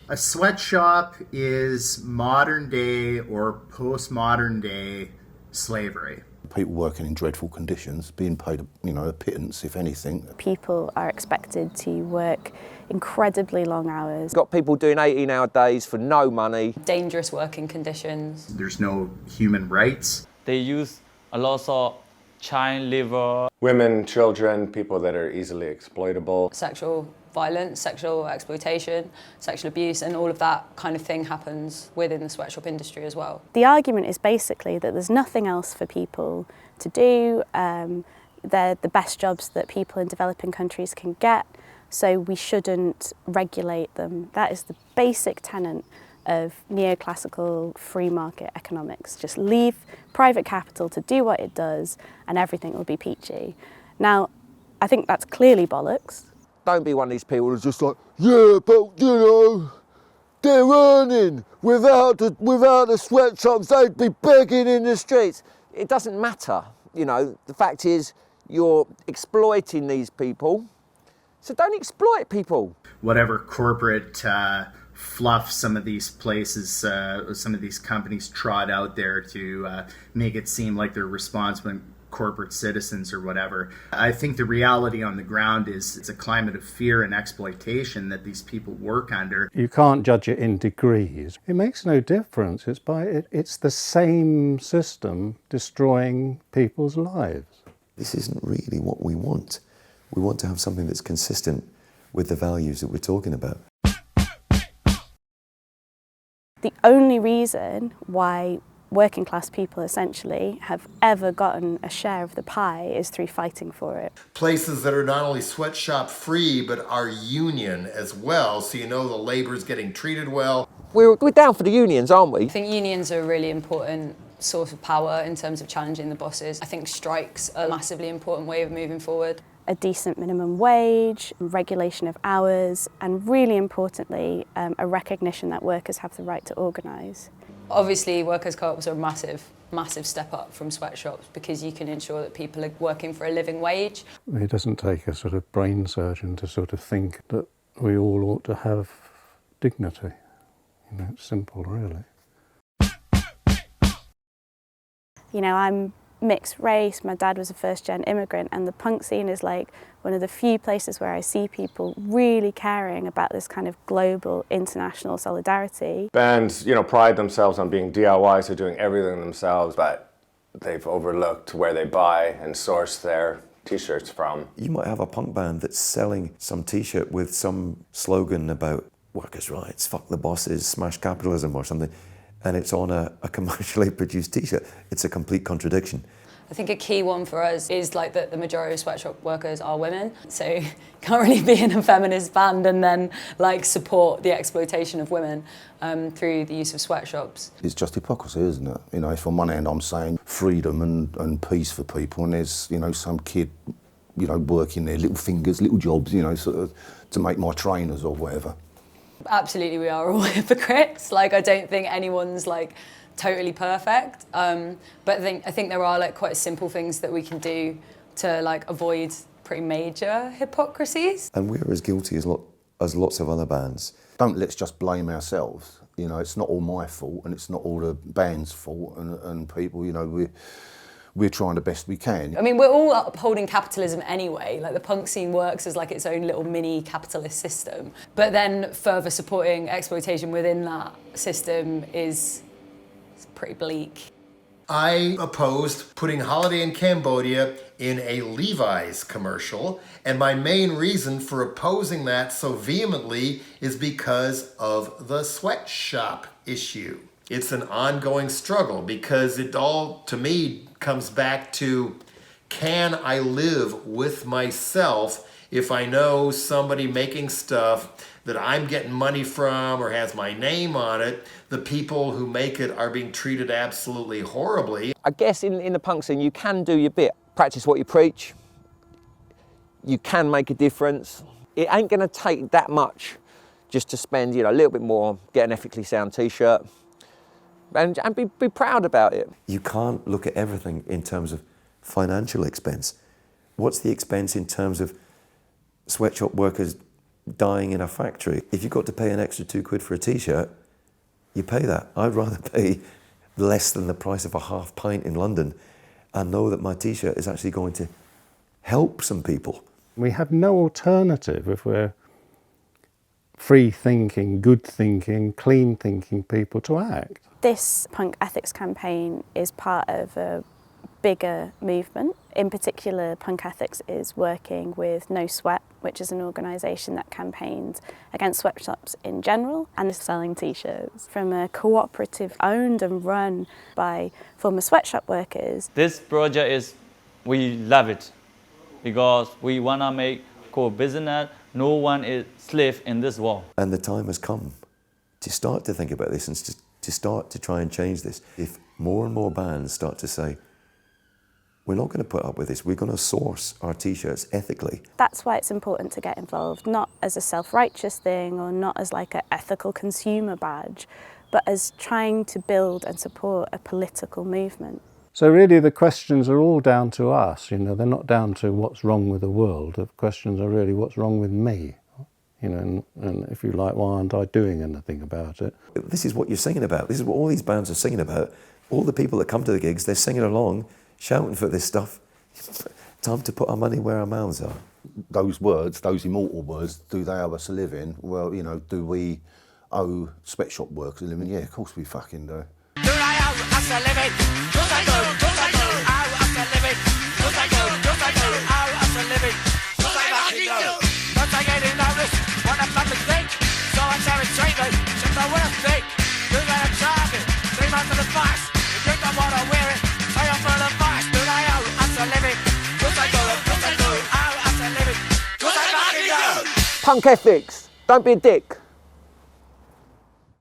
A sweatshop is modern day or postmodern day slavery. People working in dreadful conditions, being paid, a pittance, if anything. People are expected to work incredibly long hours. Got people doing 18-hour days for no money. Dangerous working conditions. There's no human rights. They use a lot of child labor. Women, children, people that are easily exploitable. Sexual violence, sexual exploitation, sexual abuse, and all of that kind of thing happens within the sweatshop industry as well. The argument is basically that there's nothing else for people to do. They're the best jobs that people in developing countries can get, so we shouldn't regulate them. That is the basic tenet of neoclassical free market economics. Just leave private capital to do what it does and everything will be peachy. Now, I think that's clearly bollocks. Don't be one of these people who's just like, Yeah, but they're earning. Without the sweatshops, they'd be begging in the streets. it doesn't matter. The fact is you're exploiting these people, so don't exploit people. Whatever corporate fluff some of these places, some of these companies trot out there to make it seem like they're responsible corporate citizens or whatever. I think the reality on the ground is it's a climate of fear and exploitation that these people work under. You can't judge it in degrees. It makes no difference. It's the same system destroying people's lives. This isn't really what we want. We want to have something that's consistent with the values that we're talking about. The only reason why working class people essentially have ever gotten a share of the pie is through fighting for it. Places that are not only sweatshop free but are union as well, so the labor's getting treated well. We're down for the unions, aren't we? I think unions are a really important source of power in terms of challenging the bosses. I think strikes are a massively important way of moving forward. A decent minimum wage, regulation of hours, and really importantly, a recognition that workers have the right to organise. Obviously, workers' co-ops are a massive step up from sweatshops because you can ensure that people are working for a living wage. It doesn't take a sort of brain surgeon to sort of think that we all ought to have dignity. It's simple, really. I'm mixed race, my dad was a first-gen immigrant, and the punk scene is like one of the few places where I see people really caring about this kind of global, international solidarity. Bands, pride themselves on being DIY, so doing everything themselves, but they've overlooked where they buy and source their t-shirts from. You might have a punk band that's selling some t-shirt with some slogan about workers' rights, fuck the bosses, smash capitalism or something, and it's on a commercially produced t-shirt. It's a complete contradiction. I think a key one for us is that the majority of sweatshop workers are women, so you can't really be in a feminist band and then support the exploitation of women through the use of sweatshops. It's just hypocrisy, isn't it? If on one hand I'm saying freedom and peace for people, and there's some kid working their little fingers, little jobs, sort of to make my trainers or whatever. Absolutely, we are all hypocrites. I don't think anyone's totally perfect, but I think there are quite simple things that we can do to avoid pretty major hypocrisies. And we're as guilty as lots of other bands. Let's just blame ourselves. It's not all my fault, and it's not all the band's fault, and people. We're trying the best we can. I mean, we're all upholding capitalism anyway. The punk scene works as its own little mini capitalist system. But then further supporting exploitation within that system is pretty bleak. I opposed putting Holiday in Cambodia in a Levi's commercial, and my main reason for opposing that so vehemently is because of the sweatshop issue. It's an ongoing struggle because it all, to me, comes back to, can I live with myself if I know somebody making stuff that I'm getting money from or has my name on it? The people who make it are being treated absolutely horribly. I guess in the punk scene you can do your bit. Practice what you preach. You can make a difference. It ain't going to take that much just to spend a little bit more, get an ethically sound t-shirt. And be proud about it. You can't look at everything in terms of financial expense. What's the expense in terms of sweatshop workers dying in a factory. If you've got to pay an extra £2 for a t-shirt, you pay that. I'd rather pay less than the price of a half pint in London and know that my t-shirt is actually going to help some people. We have no alternative if we're free-thinking, good-thinking, clean-thinking people to act. This punk ethics campaign is part of a bigger movement. In particular, punk ethics is working with No Sweat, which is an organisation that campaigns against sweatshops in general and is selling t-shirts from a cooperative owned and run by former sweatshop workers. This project is, we love it because we want to make cool business. No one is slave in this world. And the time has come to start to think about this and to start to try and change this. If more and more bands start to say, we're not going to put up with this, we're going to source our t-shirts ethically. That's why it's important to get involved, not as a self-righteous thing or not as like an ethical consumer badge, but as trying to build and support a political movement. So really the questions are all down to us, you know, they're not down to what's wrong with the world. The questions are really what's wrong with me, you know, and if you like, why aren't I doing anything about it? This is what you're singing about. This is what all these bands are singing about. All the people that come to the gigs, they're singing along, shouting for this stuff. Time to put our money where our mouths are. Those words, those immortal words, do they owe us a living? Well, you know, do we owe sweatshop workers a living? Yeah, of course we fucking do. Do they owe us a living? Do they do? Do they do? Owe us a living? Do they do? Do they do? Owe us a living? Do they fucking do? Don't take any notice what the public think? So I tell it treatment, just the worst thing. Do they have target? 3 months of advice. If you don't want to wear it, pay off for the advice. Do they owe us a living? Do they do? Do they do? Owe us a living? Do they fucking do? Punk ethics, don't be a dick.